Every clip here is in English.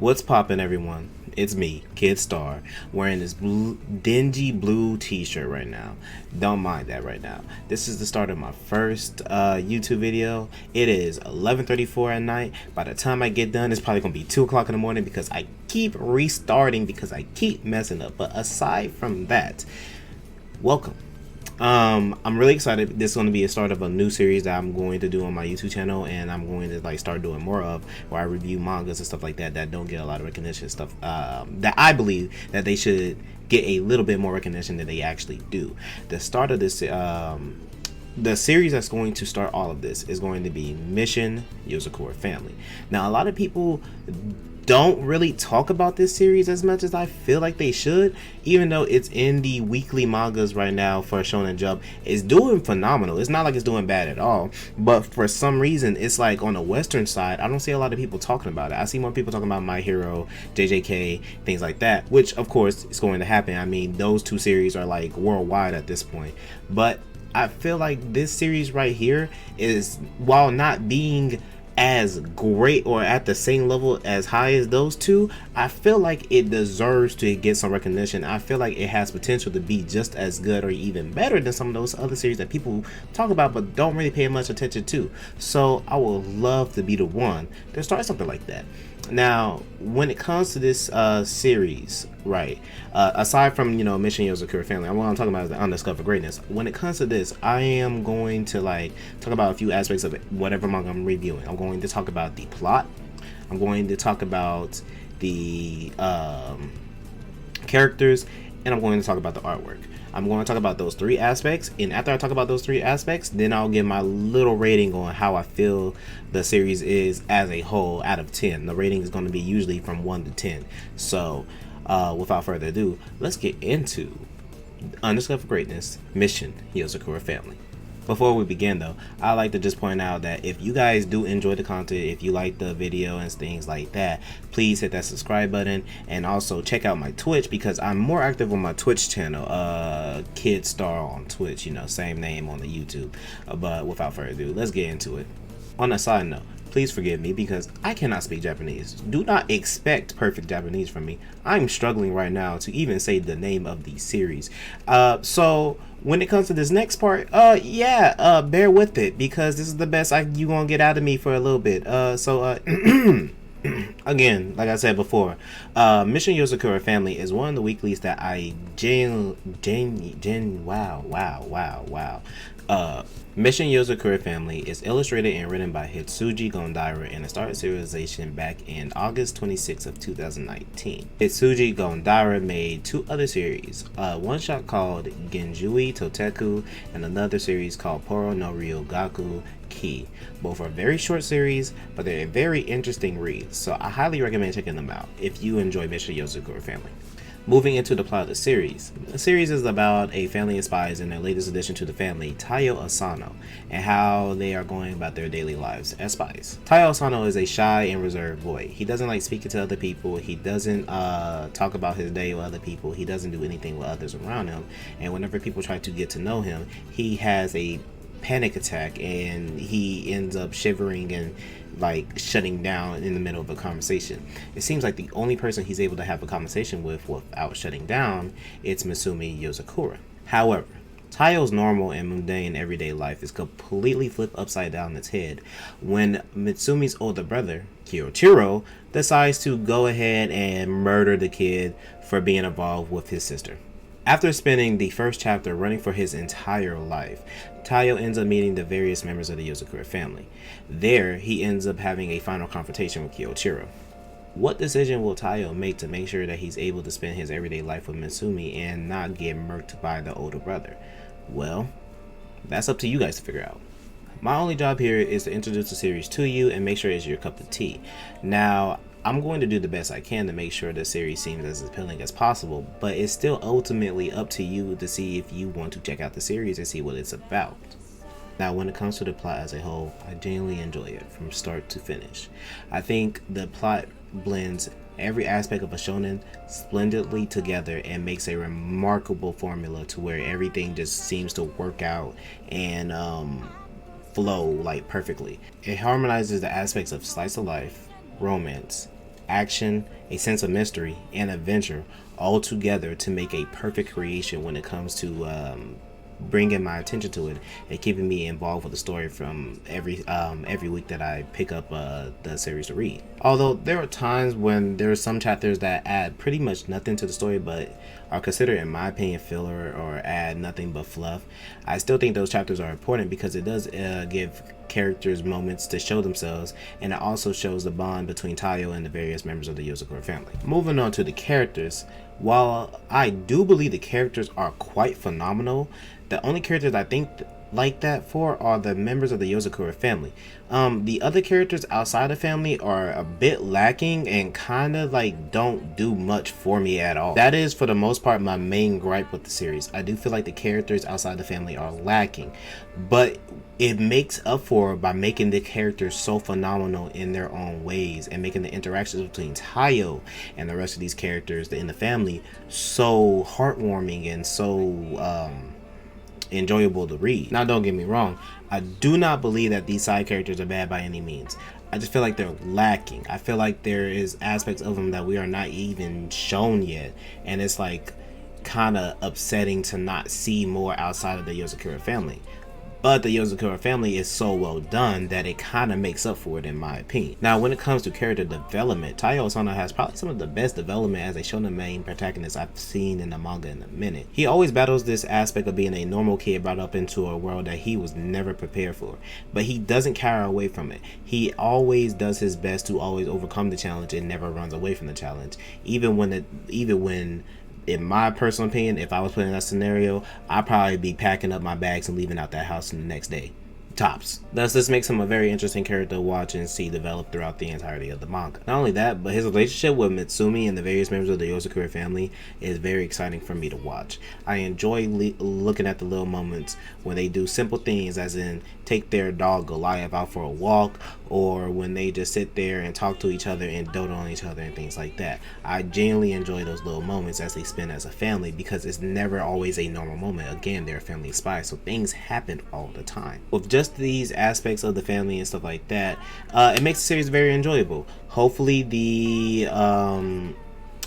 What's poppin', everyone? It's me, Kid Star, wearing this dingy blue t-shirt right now. Don't mind that right now. This is the start of my first YouTube video. It is 11:34 at night. By the time I get done, it's probably going to be 2 o'clock in the morning because I keep restarting because I keep messing up. But aside from that, welcome. I'm really excited. This is going to be a start of a new series that I'm going to do on my YouTube channel, and I'm going to start doing more of, where I review mangas and stuff like that that don't get a lot of recognition, stuff that I believe that they should get a little bit more recognition than they actually do. The start of this the series that's going to start all of this is going to be Mission Yozakura Family. Now, a lot of people don't really talk about this series as much as I feel like they should, even though it's in the weekly mangas right now for Shonen Jump. It's doing phenomenal. It's not like it's doing bad at all, but for some reason it's like on the western side I don't see a lot of people talking about it. I see more people talking about My Hero, JJK, things like that, which of course is going to happen. I mean, those two series are like worldwide at this point, but I feel like this series right here is, while not being as great or at the same level as high as those two, I feel like it deserves to get some recognition. I feel like it has potential to be just as good or even better than some of those other series that people talk about but don't really pay much attention to. So I would love to be the one to start something like that. Now, when it comes to this series, right, aside from, Mission Yozakura Family, what I'm talking about is the Undiscovered Greatness. When it comes to this, I am going to talk about a few aspects of it, whatever manga I'm reviewing. I'm going to talk about the plot. I'm going to talk about the characters, and I'm going to talk about the artwork. I'm going to talk about those three aspects, and after I talk about those three aspects, then I'll give my little rating on how I feel the series is as a whole out of 10. The rating is going to be usually from 1 to 10. So without further ado, let's get into Undiscovered Greatness, Mission Yozakura Family. Before we begin though, I like to just point out that if you guys do enjoy the content, if you like the video and things like that, please hit that subscribe button, and also check out my Twitch, because I'm more active on my Twitch channel, Kid Star on Twitch, same name on the YouTube. But without further ado, let's get into it. On a side note, please forgive me because I cannot speak Japanese. Do not expect perfect Japanese from me. I'm struggling right now to even say the name of the series. So when it comes to this next part, bear with it, because this is the best you gonna get out of me for a little bit. Again, like I said before, Mission Yozakura Family is one of the weeklies that I Mission Yozakura Family is illustrated and written by Hitsuji Gondaira, and it started serialization back in August 26th of 2019. Hitsuji Gondaira made two other series, one shot called Genjui Toteku and another series called Poro no Ryogaku Ki. Both are very short series, but they're very interesting reads, so I highly recommend checking them out if you enjoy Mission Yozakura Family. Moving into the plot of the series is about a family of spies and their latest addition to the family, Taiyo Asano, and how they are going about their daily lives as spies. Taiyo Asano is a shy and reserved boy. He doesn't like speaking to other people. He doesn't talk about his day with other people. He doesn't do anything with others around him. And whenever people try to get to know him, he has a panic attack and he ends up shivering and shutting down in the middle of a conversation. It seems like the only person he's able to have a conversation with without shutting down, it's Misumi Yozakura. However, Taiyo's normal and mundane everyday life is completely flipped upside down its head when Mitsumi's older brother, Kyoichiro, decides to go ahead and murder the kid for being involved with his sister. After spending the first chapter running for his entire life, Taiyo ends up meeting the various members of the Yozakura family. There, he ends up having a final confrontation with Kyoichiro. What decision will Taiyo make to make sure that he's able to spend his everyday life with Misumi and not get murked by the older brother? Well, that's up to you guys to figure out. My only job here is to introduce the series to you and make sure it's your cup of tea. Now, I'm going to do the best I can to make sure the series seems as appealing as possible, but it's still ultimately up to you to see if you want to check out the series and see what it's about. Now, when it comes to the plot as a whole, I genuinely enjoy it from start to finish. I think the plot blends every aspect of a shonen splendidly together and makes a remarkable formula to where everything just seems to work out and flow perfectly. It harmonizes the aspects of slice of life, romance, action, a sense of mystery, and adventure all together to make a perfect creation when it comes to bringing my attention to it and keeping me involved with the story from every week that I pick up the series to read. Although there are times when there are some chapters that add pretty much nothing to the story but are considered, in my opinion, filler or add nothing but fluff, I still think those chapters are important because it does give characters moments to show themselves, and it also shows the bond between Tayo and the various members of the Yozakura family. Moving on to the characters, while I do believe the characters are quite phenomenal, the only characters I think like that for are the members of the Yozakura family. The other characters outside the family are a bit lacking and kind of like don't do much for me at all. That is for the most part my main gripe with the series. I do feel like the characters outside the family are lacking, but it makes up for by making the characters so phenomenal in their own ways and making the interactions between Tayo and the rest of these characters in the family so heartwarming and so enjoyable to read. Now, don't get me wrong, I do not believe that these side characters are bad by any means. I just feel like they're lacking. I feel like there is aspects of them that we are not even shown yet, and it's like kind of upsetting to not see more outside of the Yozakura family. But the Yozakura family is so well done that it kind of makes up for it, in my opinion. Now, when it comes to character development, Tayo Osano has probably some of the best development as a shonen main protagonist I've seen in the manga in a minute. He always battles this aspect of being a normal kid brought up into a world that he was never prepared for, but he doesn't cower away from it. He always does his best to always overcome the challenge and never runs away from the challenge, even when in my personal opinion, if I was put in that scenario, I'd probably be packing up my bags and leaving out that house in the next day. Tops. Thus, this makes him a very interesting character to watch and see develop throughout the entirety of the manga. Not only that, but his relationship with Mitsumi and the various members of the Yozakura family is very exciting for me to watch. I enjoy looking at the little moments when they do simple things, as in take their dog Goliath out for a walk, or when they just sit there and talk to each other and dote on each other and things like that. I genuinely enjoy those little moments as they spend as a family because it's never always a normal moment. Again, they're a family of spies, so things happen all the time. With just these aspects of the family and stuff like that, it makes the series very enjoyable. Hopefully the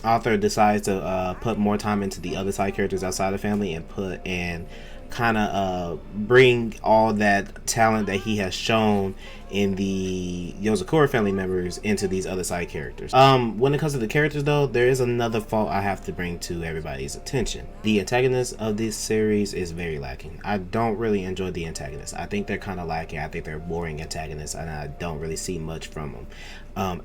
author decides to put more time into the other side characters outside the family and kind of bring all that talent that he has shown in the Yozakura family members into these other side characters. When it comes to the characters though, there is another fault I have to bring to everybody's attention. The antagonist of this series is very lacking. I don't really enjoy the antagonists. I think they're kind of lacking. I think they're boring antagonists and I don't really see much from them.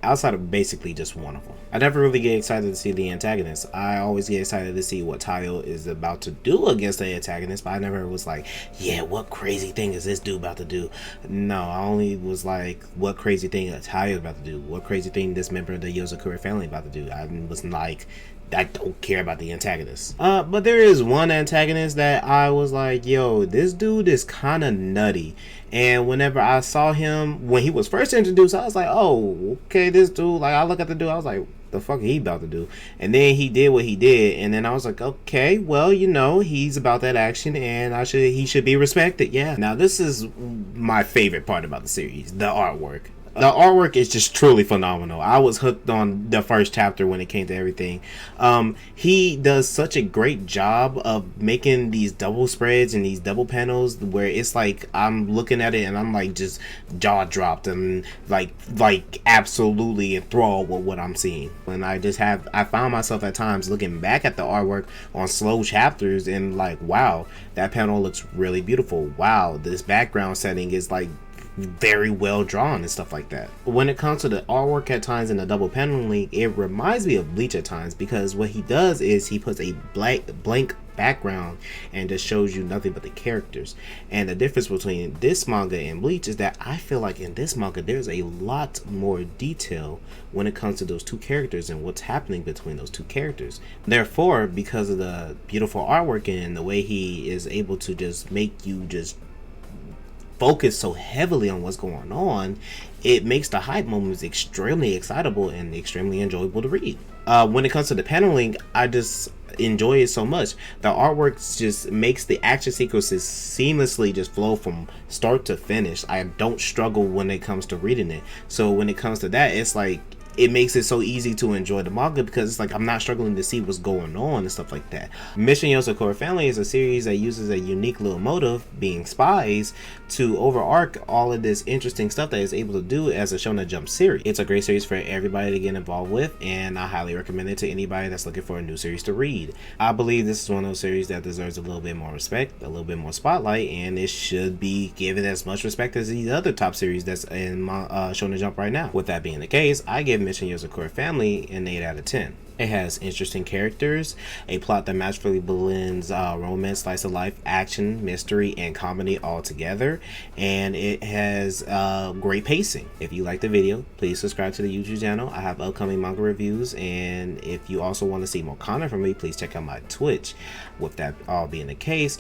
Outside of basically just one of them. I never really get excited to see the antagonist. I always get excited to see what Tayo is about to do against the antagonist, but I never was like, yeah, what crazy thing is this dude about to do? No, I only was like, what crazy thing Tayo is about to do? What crazy thing this member of the Yozakura family about to do? I was like, I don't care about the antagonist. But there is one antagonist that I was like, yo, this dude is kind of nutty. And whenever I saw him, when he was first introduced, I was like, oh, okay, this dude, like, I look at the dude, I was like, the fuck he about to do? And then he did what he did, and then I was like, okay, well, you know, he's about that action, and he should be respected, yeah. Now, this is my favorite part about the series, the artwork. The artwork is just truly phenomenal. I was hooked on the first chapter when it came to everything. He does such a great job of making these double spreads and these double panels where it's like I'm looking at it and I'm like just jaw dropped and like absolutely enthralled with what I'm seeing. And I found myself at times looking back at the artwork on slow chapters and like, wow, that panel looks really beautiful. Wow, this background setting is like very well drawn and stuff like that. When it comes to the artwork at times in the double paneling, it reminds me of Bleach at times because what he does is he puts a blank background and just shows you nothing but the characters. And the difference between this manga and Bleach is that I feel like in this manga there's a lot more detail when it comes to those two characters and what's happening between those two characters. Therefore, because of the beautiful artwork and the way he is able to just make you just focus so heavily on what's going on, it makes the hype moments extremely excitable and extremely enjoyable to read. When it comes to the paneling, I just enjoy it so much. The artwork just makes the action sequences seamlessly just flow from start to finish. I don't struggle when it comes to reading it. So when it comes to that, it's like it makes it so easy to enjoy the manga because it's like I'm not struggling to see what's going on and stuff like that. Mission Yozakura Family is a series that uses a unique little motive, being spies, to overarch all of this interesting stuff that it's able to do as a Shonen Jump series. It's a great series for everybody to get involved with, and I highly recommend it to anybody that's looking for a new series to read. I believe this is one of those series that deserves a little bit more respect, a little bit more spotlight, and it should be given as much respect as these other top series that's in my Shonen Jump right now. With that being the case, I give Mission Yozakura Family an 8 out of 10. It has interesting characters, a plot that masterfully blends romance, slice of life, action, mystery, and comedy all together, and it has great pacing. If you like the video, please subscribe to the YouTube channel. I have upcoming manga reviews, and if you also want to see more content from me, please check out my Twitch. With that all being the case,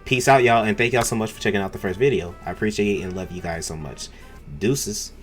peace out, y'all, and thank y'all so much for checking out the first video. I appreciate and love you guys so much. Deuces.